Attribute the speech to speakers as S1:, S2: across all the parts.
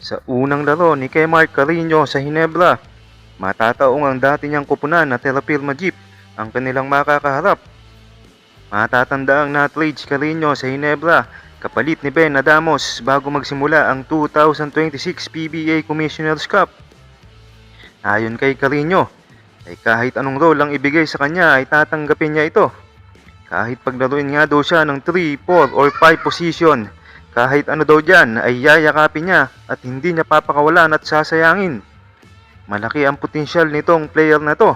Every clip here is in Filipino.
S1: Sa unang laro ni Kemar Carino sa Hinebra, matataong ang dati niyang kupunan na Terrafirma Jeep ang kanilang makakaharap. Matatanda ang na-trade si Carino sa Hinebra kapalit ni Ben Adamos bago magsimula ang 2026 PBA Commissioner's Cup. Ayon kay Carino, ay kahit anong role ang ibigay sa kanya ay tatanggapin niya ito. Kahit paglaruin nga daw siya ng 3, 4 or 5 position, kahit ano daw dyan ay yayakapin niya at hindi niya papakawalan at sasayangin. Malaki ang potensyal nitong player na to.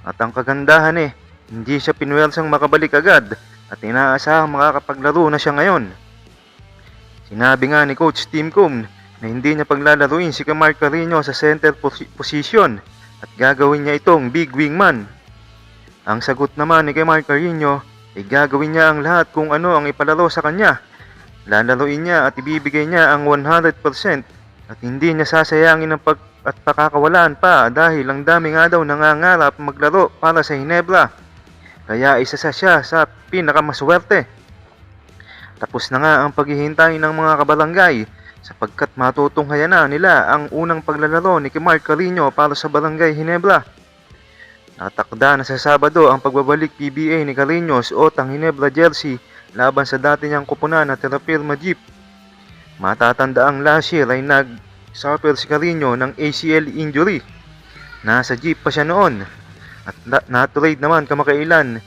S1: At ang kagandahan hindi siya pinuwelsang makabalik agad at inaasahang makakapaglaro na siya ngayon. Sinabi nga ni Coach Tim Coom na hindi niya paglalaruin si Kemar Carino sa center position at gagawin niya itong big wingman. Ang sagot naman ni Kemar Carino ay gagawin niya ang lahat kung ano ang ipalaro sa kanya. Lalaruin niya at ibibigay niya ang 100% at hindi niya sasayangin ang pakakawalaan pa dahil ang dami nga daw nangangarap maglaro para sa Hinebra. Kaya isa siya sa pinakamaswerte. Tapos na nga ang paghihintay ng mga kabarangay sapagkat matutunghayan na nila ang unang paglalaro ni Kemar Carino para sa Barangay Hinebra. Natakda na sa Sabado ang pagbabalik PBA ni Carino suot ang Hinebra jersey laban sa dati niyang kupunan na Terrafirma Jeep. Matatanda ang last year ay nag-suffer si Carino ng ACL injury. Nasa Jeep pa siya noon at na-trade naman kamakailan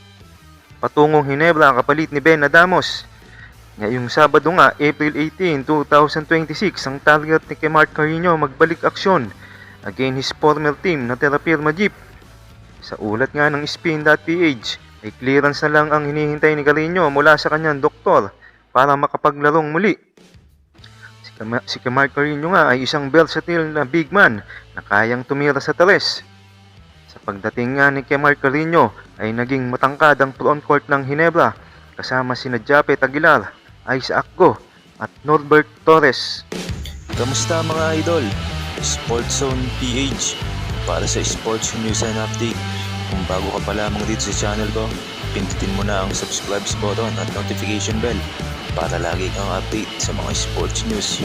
S1: patungong Hinebra kapalit ni Ben Adamos. Ngayong Sabado nga, April 18, 2026, ang target ni Kemar Carino magbalik aksyon against his former team na Terrafirma Jeep. Sa ulat nga ng spin.ph ay clearance na lang ang hinihintay ni Carino mula sa kanyang doktor para makapaglarong muli. Si Kemar Carino nga ay isang versatile na big man na kayang tumira sa teres. Sa pagdating nga ni Kemar Carino ay naging matangkad ang front court ng Hinebra kasama sina Japet Aguilar, Isaac Go at Norbert Torres.
S2: Kamusta mga idol? Sports Zone PH para sa sports news and update. Kung bago ka pa lamang dito sa channel ko, pindutin mo na ang subscribe button at notification bell para lagi kang update sa mga sports news.